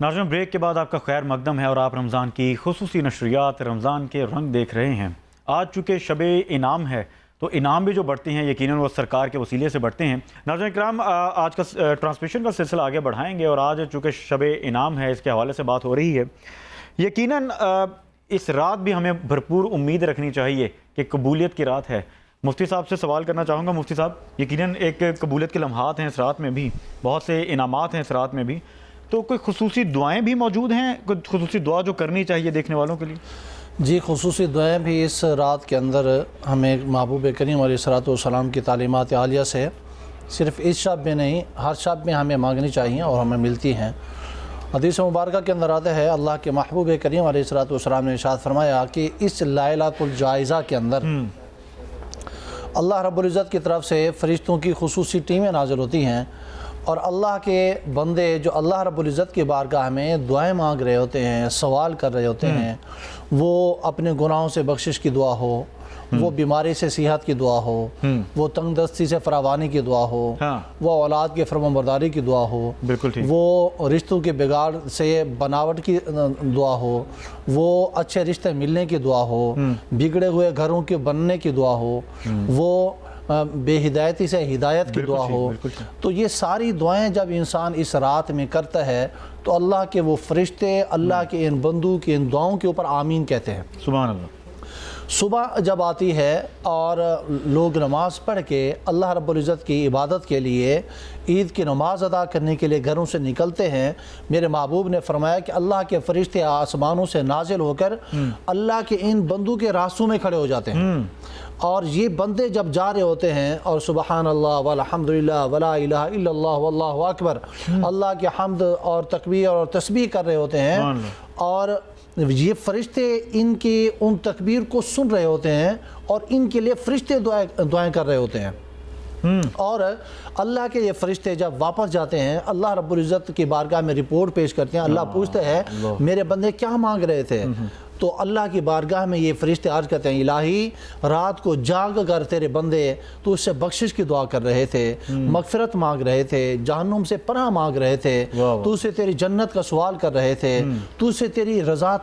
ناظرین، بریک کے بعد آپ کا خیر مقدم ہے اور آپ رمضان کی خصوصی نشریات رمضان کے رنگ دیکھ رہے ہیں۔ آج چونکہ شب انعام ہے تو انعام بھی جو بڑھتے ہیں یقیناً وہ سرکار کے وسیلے سے بڑھتے ہیں۔ ناظرین کرام، آج کا ٹرانسمیشن کا سلسلہ آگے بڑھائیں گے اور آج چونکہ شب انعام ہے اس کے حوالے سے بات ہو رہی ہے۔ یقیناً اس رات بھی ہمیں بھرپور امید رکھنی چاہیے کہ قبولیت کی رات ہے۔ مفتی صاحب سے سوال کرنا چاہوں گا۔ مفتی صاحب، یقیناً ایک قبولیت کے لمحات ہیں اس رات میں بھی، بہت سے انعامات ہیں اس رات میں بھی، تو کوئی خصوصی دعائیں بھی موجود ہیں؟ کوئی خصوصی دعا جو کرنی چاہیے دیکھنے والوں کے لیے؟ جی، خصوصی دعائیں بھی اس رات کے اندر ہمیں محبوب کریم علیہ الصلوۃ والسلام کی تعلیمات عالیہ سے صرف اس شب میں نہیں، ہر شب میں ہمیں مانگنی چاہیے اور ہمیں ملتی ہیں۔ حدیث مبارکہ کے اندر آتا ہے، اللہ کے محبوب کریم علیہ الصلوۃ والسلام نے ارشاد فرمایا کہ اس لیلۃ الجائزہ کے اندر اللہ رب العزت کی طرف سے فرشتوں کی خصوصی ٹیمیں نازل ہوتی ہیں اور اللہ کے بندے جو اللہ رب العزت کی بارگاہ میں دعائیں مانگ رہے ہوتے ہیں، سوال کر رہے ہوتے ہیں، وہ اپنے گناہوں سے بخشش کی دعا ہو، وہ بیماری سے صحت کی دعا ہو، وہ تنگ دستی سے فراوانی کی دعا ہو، وہ اولاد کے فرمانبرداری کی دعا ہو، بالکل ٹھیک، وہ رشتوں کے بگاڑ سے بناوٹ کی دعا ہو، وہ اچھے رشتے ملنے کی دعا ہو، بگڑے ہوئے گھروں کے بننے کی دعا ہو، وہ بے ہدایتی سے ہدایت کی دعا ہو۔ تو یہ ساری دعائیں جب انسان اس رات میں کرتا ہے تو اللہ کے وہ فرشتے اللہ کے ان بندوں کی ان دعاؤں کے اوپر آمین کہتے ہیں۔ سبحان اللہ۔ صبح جب آتی ہے اور لوگ نماز پڑھ کے اللہ رب العزت کی عبادت کے لیے، عید کی نماز ادا کرنے کے لیے گھروں سے نکلتے ہیں، میرے محبوب نے فرمایا کہ اللہ کے فرشتے آسمانوں سے نازل ہو کر اللہ کے ان بندوں کے راستوں میں کھڑے ہو جاتے ہیں، اور یہ بندے جب جا رہے ہوتے ہیں اور سبحان اللہ والحمدللہ ولا الہ الا اللہ واللہ اکبر، اللہ کے حمد اور تکبیر اور تسبیح کر رہے ہوتے ہیں، اور یہ فرشتے ان کی ان تکبیر کو سن رہے ہوتے ہیں اور ان کے لیے فرشتے دعائیں کر رہے ہوتے ہیں، اور اللہ کے یہ فرشتے جب واپس جاتے ہیں اللہ رب العزت کی بارگاہ میں رپورٹ پیش کرتے ہیں۔ اللہ پوچھتے ہیں میرے بندے کیا مانگ رہے تھے؟ تو اللہ کی بارگاہ میں یہ فرشتے عرض کرتے ہیں، الہی رات کو جاگ کر تیرے بندے تو اس سے بخشش کی دعا کر رہے تھے، مغفرت مانگ رہے تھے، جہنم سے پناہ مانگ رہے تھے، تو اسے تیری جنت کا سوال کر رہے تھے، تو اسے تیری رضا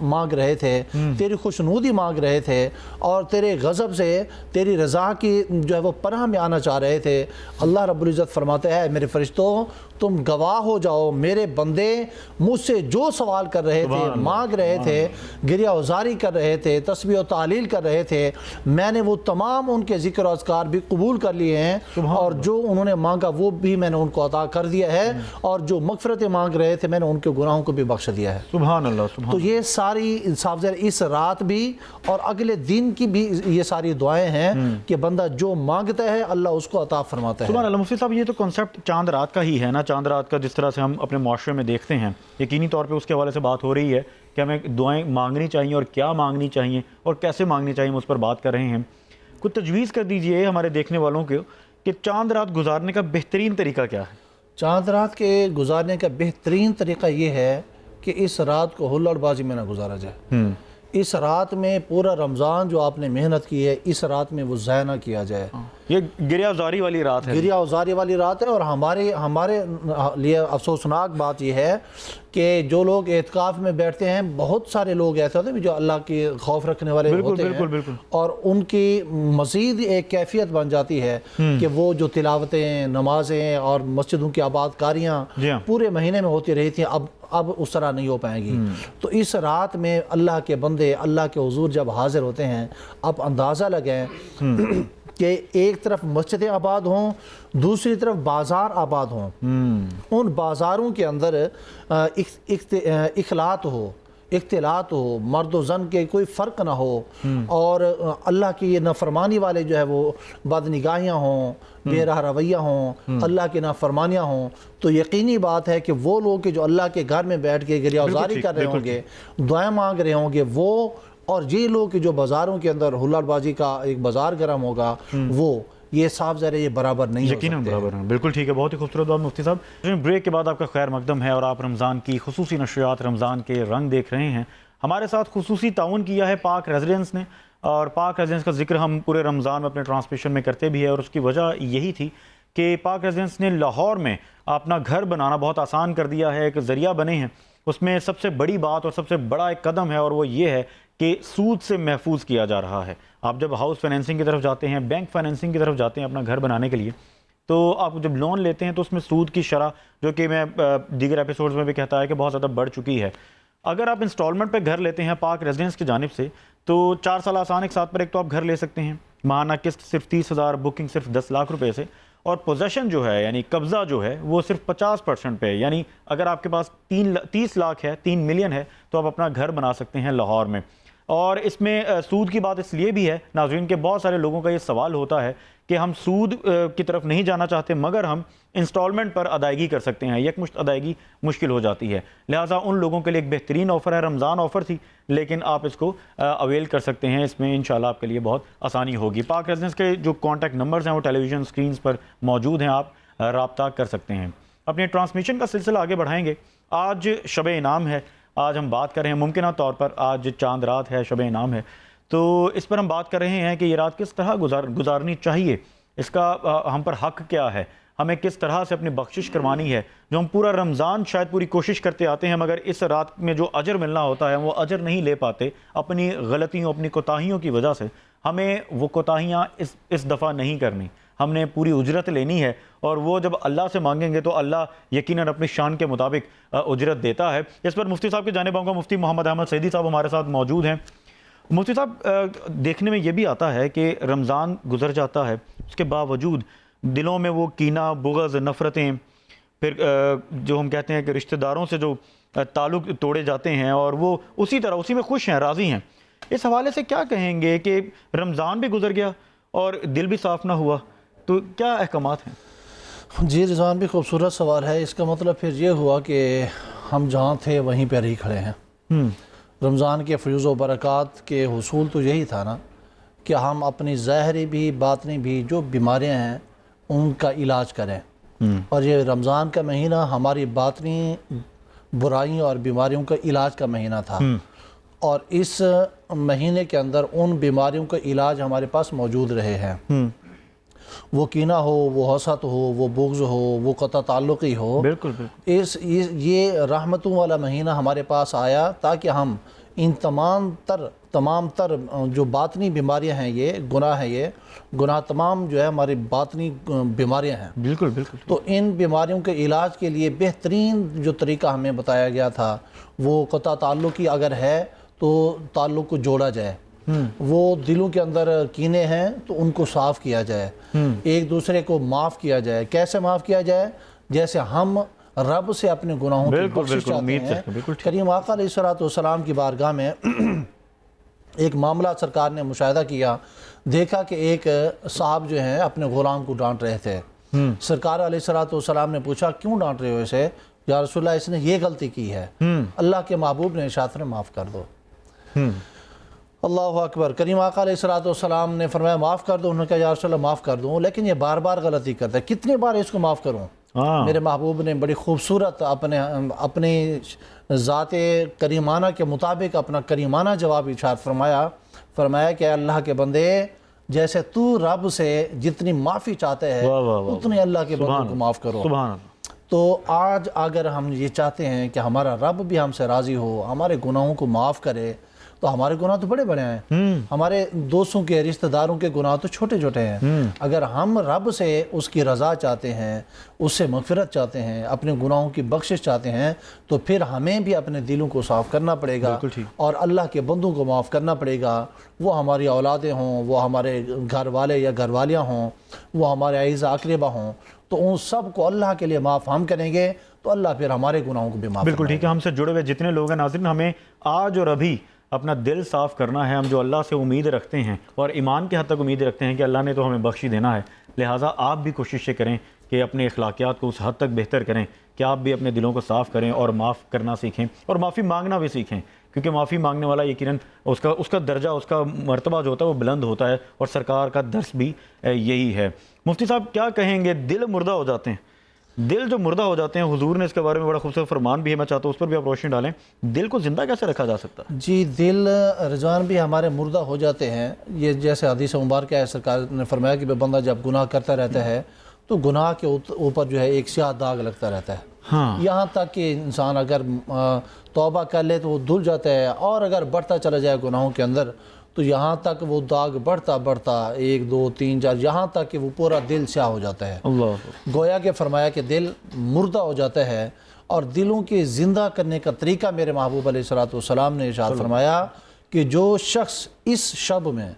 مانگ رہے تھے، تیری خوشنودی مانگ رہے تھے، اور تیرے غضب سے تیری رضا کی جو ہے وہ پناہ میں آنا چاہ رہے تھے۔ اللہ رب العزت فرماتے ہیں، میرے فرشتوں تم گواہ ہو جاؤ، میرے بندے مجھ سے جو سوال کر رہے تھے، مانگ رہے تھے، گریہ وزاری کر رہے تھے، تسبیح و تعلیل کر رہے تھے، میں نے وہ تمام ان کے ذکر و اذکار بھی قبول کر لیے ہیں، اور جو انہوں نے مانگا وہ بھی میں نے ان کو عطا کر دیا ہے، اور جو مغفرتیں مانگ رہے تھے میں نے ان کے گناہوں کو بھی بخش دیا ہے۔ سبحان اللہ، سبحان تو یہ ساری صاحب اس رات بھی اور اگلے دن کی بھی یہ ساری دعائیں ہیں کہ بندہ جو مانگتا ہے اللہ اس کو عطا فرماتا ہے۔ سبحان اللہ۔ مفتی صاحب، یہ تو کنسیپٹ چاند رات کا ہی ہے نا، چاند رات کا جس طرح سے ہم اپنے معاشرے میں دیکھتے ہیں، یقینی طور پہ اس کے حوالے سے بات ہو رہی ہے کہ ہمیں دعائیں مانگنی چاہیے اور کیا مانگنی چاہیے اور کیسے مانگنی چاہیے، ہم اس پر بات کر رہے ہیں۔ کچھ تجویز کر دیجئے ہمارے دیکھنے والوں کو کہ چاند رات گزارنے کا بہترین طریقہ کیا ہے؟ چاند رات کے گزارنے کا بہترین طریقہ یہ ہے کہ اس رات کو ہلڑ بازی میں نہ گزارا جائے۔ اس رات میں پورا رمضان جو آپ نے محنت کی ہے اس رات میں وہ ضائع نہ کیا جائے۔ یہ گریہ وزاری والی رات ہے، گریہ وزاری والی رات ہے، اور ہمارے لیے افسوسناک بات یہ ہے کہ جو لوگ اعتکاف میں بیٹھتے ہیں، بہت سارے لوگ ایسے ہوتے ہیں جو اللہ کی خوف رکھنے والے ہوتے ہیں، اور ان کی مزید ایک کیفیت بن جاتی ہے کہ وہ جو تلاوتیں، نمازیں اور مسجدوں کی آباد کاریاں پورے مہینے میں ہوتی رہی تھیں، اب اس طرح نہیں ہو پائیں گی۔ تو اس رات میں اللہ کے بندے اللہ کے حضور جب حاضر ہوتے ہیں، اب اندازہ لگیں کہ ایک طرف مسجدیں آباد ہوں، دوسری طرف بازار آباد ہوں، ان بازاروں کے اندر اختلاط ہو، مرد و زن کے کوئی فرق نہ ہو، اور اللہ کی یہ نافرمانی والے جو ہے وہ بدنگاہیاں ہوں، بے راہ رویہ ہوں، اللہ کی نافرمانیاں ہوں، تو یقینی بات ہے کہ وہ لوگ جو اللہ کے گھر میں بیٹھ کے گریہ وزاری کر رہے ہوں گے، دعائیں مانگ رہے ہوں گے، وہ اور یہ لوگ جو بازاروں کے اندر ہلڑ بازی کا ایک بازار گرم ہوگا، وہ یہ صاف ظاہر یہ برابر نہیں ہو سکتے۔ یقیناً برابر ہیں، بالکل ٹھیک ہے، بہت ہی خوبصورت بات مفتی صاحب۔ بریک کے بعد آپ کا خیر مقدم ہے اور آپ رمضان کی خصوصی نشریات رمضان کے رنگ دیکھ رہے ہیں۔ ہمارے ساتھ خصوصی تعاون کیا ہے پاک ریزیڈنس نے، اور پاک ریزیڈنس کا ذکر ہم پورے رمضان میں اپنے ٹرانسمیشن میں کرتے بھی ہیں، اور اس کی وجہ یہی تھی کہ پاک ریزیڈنس نے لاہور میں اپنا گھر بنانا بہت آسان کر دیا ہے، ایک ذریعہ بنے ہیں۔ اس میں سب سے بڑی بات اور سب سے بڑا ایک قدم ہے، اور وہ یہ ہے کہ سود سے محفوظ کیا جا رہا ہے۔ آپ جب ہاؤس فائنینسنگ کی طرف جاتے ہیں، بینک فائنینسنگ کی طرف جاتے ہیں اپنا گھر بنانے کے لیے، تو آپ جب لون لیتے ہیں تو اس میں سود کی شرح، جو کہ میں دیگر ایپیسوڈز میں بھی کہتا ہے کہ بہت زیادہ بڑھ چکی ہے۔ اگر آپ انسٹالمنٹ پہ گھر لیتے ہیں پاک ریزیڈنس کی جانب سے، تو 4 سال آسان ایک ساتھ پر ایک تو آپ گھر لے سکتے ہیں، ماہانہ قسط صرف 30,000، بکنگ صرف 10 لاکھ روپے سے، اور پوزیشن جو ہے یعنی قبضہ جو ہے وہ صرف 50% پہ، یعنی اگر آپ کے پاس 30 لاکھ ہے، 3 ملین ہے، تو آپ اپنا گھر بنا سکتے ہیں لاہور میں۔ اور اس میں سود کی بات اس لیے بھی ہے ناظرین کہ بہت سارے لوگوں کا یہ سوال ہوتا ہے کہ ہم سود کی طرف نہیں جانا چاہتے مگر ہم انسٹالمنٹ پر ادائیگی کر سکتے ہیں، یکمشت ادائیگی مشکل ہو جاتی ہے، لہٰذا ان لوگوں کے لیے ایک بہترین آفر ہے، رمضان آفر تھی لیکن آپ اس کو اویل کر سکتے ہیں، اس میں انشاءاللہ آپ کے لیے بہت آسانی ہوگی۔ پاک ریزیڈنس کے جو کانٹیکٹ نمبرز ہیں وہ ٹیلی ویژن سکرینز پر موجود ہیں، آپ رابطہ کر سکتے ہیں۔ اپنے ٹرانسمیشن کا سلسلہ آگے بڑھائیں گے۔ آج شب انعام ہے، آج ہم بات کر رہے ہیں، ممکنہ طور پر آج چاند رات ہے، شب انعام ہے، تو اس پر ہم بات کر رہے ہیں کہ یہ رات کس طرح گزارنی چاہیے، اس کا ہم پر حق کیا ہے، ہمیں کس طرح سے اپنی بخشش کروانی ہے۔ جو ہم پورا رمضان شاید پوری کوشش کرتے آتے ہیں مگر اس رات میں جو اجر ملنا ہوتا ہے وہ اجر نہیں لے پاتے، اپنی غلطیوں، اپنی کوتاہیوں کی وجہ سے۔ ہمیں وہ کوتاہیاں اس دفعہ نہیں کرنی، ہم نے پوری اجرت لینی ہے، اور وہ جب اللہ سے مانگیں گے تو اللہ یقیناً اپنی شان کے مطابق اجرت دیتا ہے۔ اس پر مفتی صاحب کی جانب آؤں گا، مفتی محمد احمد سعیدی صاحب ہمارے ساتھ موجود ہیں۔ مفتی صاحب، دیکھنے میں یہ بھی آتا ہے کہ رمضان گزر جاتا ہے، اس کے باوجود دلوں میں وہ کینہ، بغض، نفرتیں، پھر جو ہم کہتے ہیں کہ رشتہ داروں سے جو تعلق توڑے جاتے ہیں، اور وہ اسی طرح اسی میں خوش ہیں، راضی ہیں۔ اس حوالے سے کیا کہیں گے کہ رمضان بھی گزر گیا اور دل بھی صاف نہ ہوا، تو کیا احکامات ہیں؟ جی رضوان بھی خوبصورت سوال ہے۔ اس کا مطلب پھر یہ ہوا کہ ہم جہاں تھے وہیں پر ہی کھڑے ہیں۔ رمضان کے فیوز و برکات کے حصول تو یہی تھا نا کہ ہم اپنی ظاہری بھی باطنی بھی جو بیماریاں ہیں ان کا علاج کریں، اور یہ رمضان کا مہینہ ہماری باطنی برائیوں اور بیماریوں کا علاج کا مہینہ تھا، اور اس مہینے کے اندر ان بیماریوں کا علاج ہمارے پاس موجود رہے ہیں۔ وہ کینہ ہو، وہ حسد ہو، وہ بغض ہو، وہ قطع تعلقی ہو، بالکل یہ رحمتوں والا مہینہ ہمارے پاس آیا تاکہ ہم ان تمام تر جو باطنی بیماریاں ہیں، یہ گناہ تمام جو ہے ہماری باطنی بیماریاں ہیں، بالکل بالکل، تو ان بیماریوں کے علاج کے لیے بہترین جو طریقہ ہمیں بتایا گیا تھا وہ قطع تعلقی اگر ہے تو تعلق کو جوڑا جائے، وہ دلوں کے اندر کینے ہیں تو ان کو صاف کیا جائے، ایک دوسرے کو معاف کیا جائے۔ کیسے معاف کیا جائے؟ جیسے ہم رب سے اپنے گناہوں کی بخشش چاہتے ہیں۔ کریم آقا علیہ السلام کی بارگاہ میں ایک معاملہ سرکار نے مشاہدہ کیا، دیکھا کہ ایک صاحب جو ہیں اپنے غلام کو ڈانٹ رہے تھے۔ سرکار علیہ السلام نے پوچھا کیوں ڈانٹ رہے ہو اسے؟ یا رسول اللہ اس نے یہ غلطی کی ہے۔ اللہ کے محبوب نے ارشاد فرمایا معاف کر دو۔ اللہ اکبر۔ کریم آقا علیہ السلام نے فرمایا معاف کر دو۔ انہوں نے کہا یا رسول اللہ معاف کر دوں، لیکن یہ بار بار غلطی کرتا ہے، کتنی بار اس کو معاف کروں؟ میرے محبوب نے بڑی خوبصورت اپنے ذات کریمانہ کے مطابق اپنا کریمانہ جواب ارشاد فرمایا کہ اللہ کے بندے، جیسے تو رب سے جتنی معافی چاہتے ہیں اتنی اللہ کے بندوں کو معاف کرو۔ تو آج اگر ہم یہ چاہتے ہیں کہ ہمارا رب بھی ہم سے راضی ہو، ہمارے گناہوں کو معاف کرے، تو ہمارے گناہ تو بڑے بڑے ہیں، ہمارے دوستوں کے، رشتہ داروں کے گناہ تو چھوٹے چھوٹے ہیں۔ اگر ہم رب سے اس کی رضا چاہتے ہیں، اس سے مغفرت چاہتے ہیں، اپنے گناہوں کی بخشش چاہتے ہیں، تو پھر ہمیں بھی اپنے دلوں کو صاف کرنا پڑے گا اور اللہ کے بندوں کو معاف کرنا پڑے گا۔ وہ ہماری اولادیں ہوں، وہ ہمارے گھر والے یا گھر والیاں ہوں، وہ ہمارے اعزا اقربا ہوں، تو ان سب کو اللہ کے لیے معاف ہم کریں گے تو اللہ پھر ہمارے گناہوں کو بھی معاف کرے گا۔ بالکل ٹھیک ہے۔ ہم سے جڑے ہوئے جتنے لوگ ہیں ناظرین، ہمیں آج اور ابھی اپنا دل صاف کرنا ہے۔ ہم جو اللہ سے امید رکھتے ہیں اور ایمان کے حد تک امید رکھتے ہیں کہ اللہ نے تو ہمیں بخشی دینا ہے، لہٰذا آپ بھی کوششیں کریں کہ اپنے اخلاقیات کو اس حد تک بہتر کریں کہ آپ بھی اپنے دلوں کو صاف کریں اور معاف کرنا سیکھیں اور معافی مانگنا بھی سیکھیں، کیونکہ معافی مانگنے والا یقیناً اس کا درجہ، اس کا مرتبہ جو ہوتا ہے وہ بلند ہوتا ہے، اور سرکار کا درس بھی یہی ہے۔ مفتی صاحب کیا کہیں گے؟ دل مردہ ہو جاتے ہیں، دل جو مردہ ہو جاتے ہیں، حضور نے اس کے بارے میں بڑا خوبصورت فرمان بھی ہے، میں چاہتا ہوں اس پر بھی آپ روشنی ڈالیں۔ دل کو زندہ کیسے رکھا جا سکتا ہے؟ جی، دل رضوان بھی ہمارے مردہ ہو جاتے ہیں، یہ جیسے حدیث مبارکہ ہے، سرکار نے فرمایا کہ بندہ جب گناہ کرتا رہتا ہے تو گناہ کے اوپر جو ہے ایک سیاہ داغ لگتا رہتا ہے، ہاں یہاں تک کہ انسان اگر توبہ کر لے تو وہ دھل جاتا ہے، اور اگر بڑھتا چلا جائے گناہوں کے اندر تو یہاں تک وہ داغ بڑھتا 1 2 3 4 یہاں تک کہ وہ پورا دل سیاہ ہو جاتا ہے۔ اللہ، گویا کہ فرمایا کہ دل مردہ ہو جاتا ہے، اور دلوں کے زندہ کرنے کا طریقہ میرے محبوب علیہ الصلوۃ والسلام نے ارشاد فرمایا کہ جو شخص اس شب میں،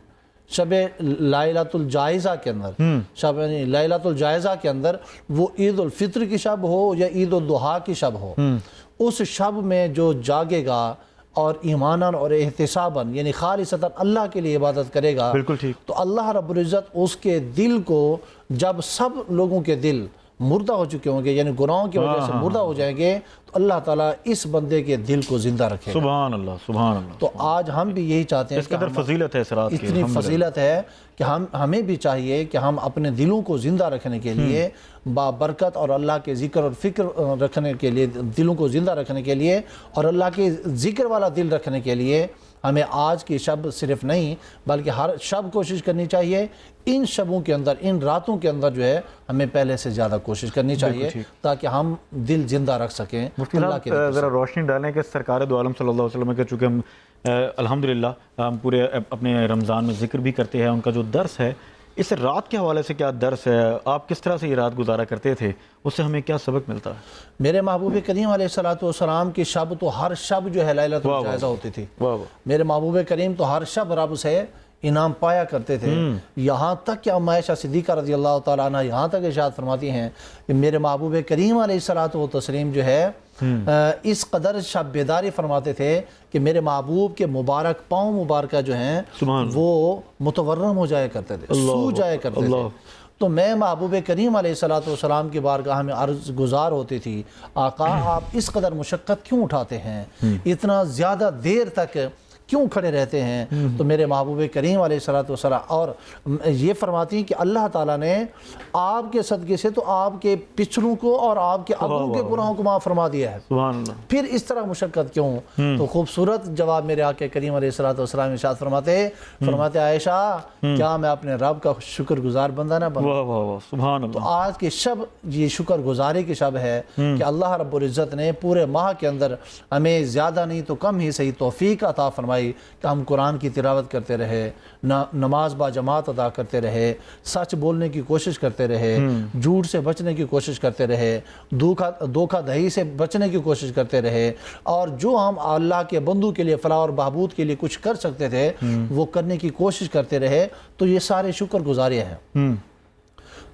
شب لیلۃ الجائزہ کے اندر، شب لیلۃ الجائزہ کے اندر، وہ عید الفطر کی شب ہو یا عید الاضحیٰ کی شب ہو، اس شب میں جو جاگے گا اور ایماناً اور احتساباً یعنی خالصتاً اللہ کے لیے عبادت کرے گا، بالکل ٹھیک، تو اللہ رب العزت اس کے دل کو، جب سب لوگوں کے دل مردہ ہو چکے ہوں گے یعنی گناہوں کی وجہ سے مردہ ہو جائیں گے، تو اللہ تعالیٰ اس بندے کے دل کو زندہ رکھے گا۔ سبحان اللہ، سبحان اللہ۔ تو آج ہم بھی یہی چاہتے ہیں اس قدر فضیلت ہے اس رات کی، اتنی فضیلت ہے کہ ہمیں بھی چاہیے کہ ہم اپنے دلوں کو زندہ رکھنے کے لیے، بابرکت اور اللہ کے ذکر اور فکر رکھنے کے لیے، دلوں کو زندہ رکھنے کے لیے اور اللہ کے ذکر والا دل رکھنے کے لیے ہمیں آج کی شب صرف نہیں بلکہ ہر شب کوشش کرنی چاہیے، ان شبوں کے اندر، ان راتوں کے اندر جو ہے ہمیں پہلے سے زیادہ کوشش کرنی چاہیے تاکہ ہم دل زندہ رکھ سکیں اللہ کے صاحب ذرا روشنی ڈالیں کہ سرکار دو عالم صلی اللہ علیہ وسلم کے چونکہ ہم الحمدللہ ہم پورے اپنے رمضان میں ذکر بھی کرتے ہیں، ان کا جو درس ہے اس رات کے حوالے سے کیا درس ہے، آپ کس طرح سے یہ رات گزارا کرتے تھے، اس سے ہمیں کیا سبق ملتا ہے؟ میرے محبوب کریم علیہ الصلوۃ والسلام کی شب تو ہر شب جو ہے لیلۃ الجائزہ ہوتی تھی، میرے محبوب کریم تو ہر شب رب سے انعام پایا کرتے تھے، یہاں تک کہ ام عائشہ صدیقہ رضی اللہ تعالیٰ عنہ یہاں تک ارشاد فرماتی ہیں کہ میرے محبوب کریم علیہ الصلوۃ والتسلیم جو ہے اس قدر شب بیداری فرماتے تھے کہ میرے محبوب کے مبارک پاؤں مبارکہ جو ہیں وہ متورم ہو جایا کرتے تھے، سو جایا کرتے تھے۔ تو میں محبوب کریم علیہ الصلوۃ والسلام کی بارگاہ میں عرض گزار ہوتی تھی، آقا آپ اس قدر مشقت کیوں اٹھاتے ہیں، اتنا زیادہ دیر تک کیوں کھڑے رہتے ہیں؟ تو میرے محبوب کریم علیہ الصلوۃ والسلام اور یہ فرماتی ہیں کہ اللہ تعالیٰ نے آپ کے صدقے سے تو آپ کے پچھلوں کو اور آپ کے ابوں کے گناہوں کو معاف فرما دیا ہے، سبحان اللہ، پھر اس طرح مشقت کیوں؟ تو خوبصورت جواب میرے آقا کریم علیہ الصلوۃ والسلام ارشاد فرماتے عائشہ کیا میں اپنے رب کا شکر گزار بندہ نہ بنوں؟ واہ واہ واہ، سبحان اللہ۔ تو آج کی شب یہ شکر گزاری کی شب ہے کہ اللہ رب العزت نے پورے ماہ کے اندر ہمیں زیادہ نہیں تو کم ہی صحیح توفیق عطا فرمائی کہ ہم قرآن کی تلاوت کرتے رہے، نماز با جماعت ادا کرتے رہے، سچ بولنے کی کوشش کرتے رہے، جھوٹ سے بچنے کی کوشش کرتے رہے، دھوکہ دہی سے بچنے کی کوشش کرتے رہے، اور جو ہم اللہ کے بندوں کے لیے فلاح اور بہبود کے لیے کچھ کر سکتے تھے وہ کرنے کی کوشش کرتے رہے، تو یہ سارے شکر گزاریاں ہیں۔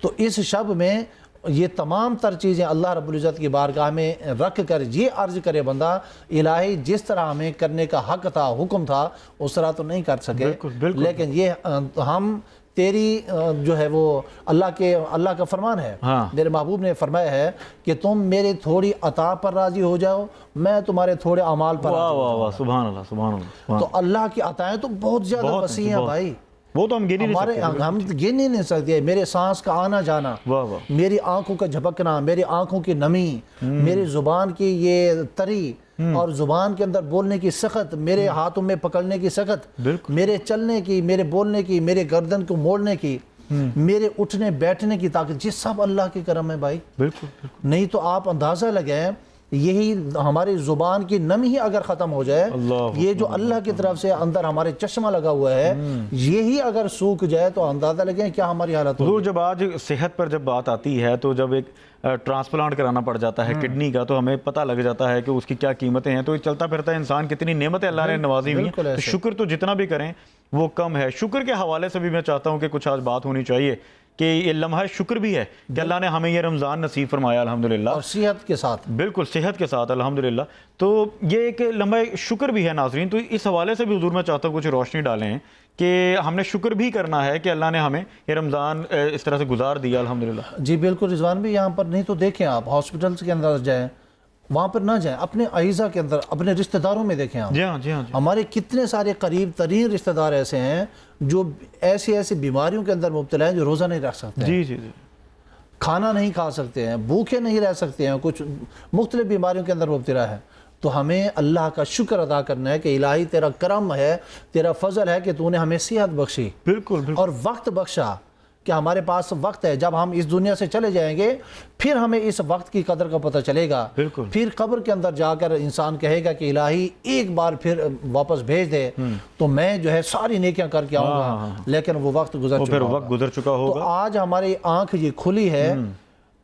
تو اس شب میں یہ تمام تر چیزیں اللہ رب العزت کی بارگاہ میں رکھ کر یہ عرض کرے بندہ، الہی جس طرح ہمیں کرنے کا حق تھا، حکم تھا، اس طرح تو نہیں کر سکے، لیکن یہ ہم تیری جو ہے وہ اللہ کا فرمان ہے، میرے محبوب نے فرمایا ہے کہ تم میرے تھوڑی عطا پر راضی ہو جاؤ، میں تمہارے تھوڑے اعمال پر راضی ہو جاؤں۔ سبحان اللہ، سبحان اللہ۔ تو اللہ کی عطائیں تو بہت زیادہ وسیع ہیں بھائی، وہ تو ہم گن ہی نہیں سکتے، میرے سانس کا آنا جانا، میری آنکھوں کا جھپکنا، میری آنکھوں کی نمی، میری زبان کی یہ تری اور زبان کے اندر بولنے کی سخت، میرے ہاتھوں میں پکڑنے کی سخت، میرے چلنے کی، میرے بولنے کی، میرے گردن کو موڑنے کی، میرے اٹھنے بیٹھنے کی طاقت، یہ سب اللہ کے کرم ہے بھائی۔ بالکل، نہیں تو آپ اندازہ لگائیں، یہی ہماری زبان کی نمی ہی اگر ختم ہو جائے، یہ جو اللہ کی طرف سے اندر ہمارے چشمہ لگا ہوا ہے، یہی اگر سوکھ جائے تو اندازہ لگیں کیا ہماری حالت ہوگی۔ جب آج صحت پر جب بات آتی ہے تو جب ایک ٹرانسپلانٹ کرانا پڑ جاتا ہے کڈنی کا، تو ہمیں پتہ لگ جاتا ہے کہ اس کی کیا قیمتیں ہیں۔ تو چلتا پھرتا انسان کتنی نعمتیں اللہ نے نوازی ہوئی ہیں، شکر تو جتنا بھی کریں وہ کم ہے۔ شکر کے حوالے سے بھی میں چاہتا ہوں کہ کچھ آج بات ہونی چاہیے کہ یہ لمحہ شکر بھی ہے کہ اللہ نے ہمیں یہ رمضان نصیب فرمایا الحمدللہ، اور صحت کے ساتھ، بالکل صحت کے ساتھ الحمدللہ۔ تو یہ ایک لمحہ شکر بھی ہے ناظرین۔ تو اس حوالے سے بھی حضور میں چاہتا ہوں کچھ روشنی ڈالیں کہ ہم نے شکر بھی کرنا ہے کہ اللہ نے ہمیں یہ رمضان اس طرح سے گزار دیا الحمدللہ۔ جی بالکل رضوان بھی، یہاں پر نہیں تو دیکھیں آپ ہاسپٹلس کے اندر جائیں، وہاں پر نہ جائیں، اپنے اعزہ کے اندر، اپنے رشتہ داروں میں دیکھیں آپ، جی ہاں، جی ہاں، ہمارے کتنے سارے قریب ترین رشتہ دار ایسے ہیں جو ایسی بیماریوں کے اندر مبتلا ہیں، جو روزہ نہیں رکھ سکتے ہیں، جی جی جی، کھانا نہیں کھا سکتے ہیں، بھوکے نہیں رہ سکتے ہیں، کچھ مختلف بیماریوں کے اندر مبتلا ہے۔ تو ہمیں اللہ کا شکر ادا کرنا ہے کہ الہی تیرا کرم ہے، تیرا فضل ہے کہ تو نے ہمیں صحت بخشی، بالکل، اور وقت بخشا، کہ ہمارے پاس وقت ہے، جب ہم اس دنیا سے چلے جائیں گے پھر ہمیں اس وقت کی قدر کا پتہ چلے گا۔ بالکل۔ پھر قبر کے اندر جا کر انسان کہے گا کہ الہی ایک بار پھر واپس بھیج دے تو میں جو ہے ساری نیکیاں کر کے آؤں گا، لیکن وہ وقت گزر چکا ہوگا۔ وقت گزر چکا تو ہوگا۔ آج ہماری آنکھ یہ کھلی ہے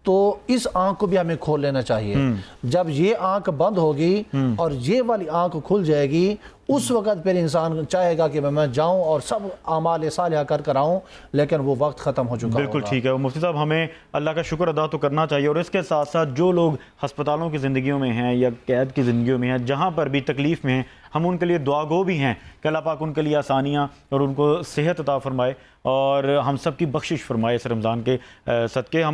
تو اس آنکھ کو بھی ہمیں کھول لینا چاہیے۔ جب یہ آنکھ بند ہوگی اور یہ والی آنکھ کھل جائے گی، اس وقت پھر انسان چاہے گا کہ میں جاؤں اور سب اعمال صالحہ کر آؤں، لیکن وہ وقت ختم ہو چکا ہوگا۔ بالکل ٹھیک ہے۔ مفتی صاحب، ہمیں اللہ کا شکر ادا تو کرنا چاہیے، اور اس کے ساتھ ساتھ جو لوگ ہسپتالوں کی زندگیوں میں ہیں یا قید کی زندگیوں میں ہیں، جہاں پر بھی تکلیف میں ہیں، ہم ان کے لیے دعا گو بھی ہیں کہ اللہ پاک ان کے لیے آسانیاں اور ان کو صحت عطا فرمائے اور ہم سب کی بخشش فرمائے اس رمضان کے صدقے۔ ہم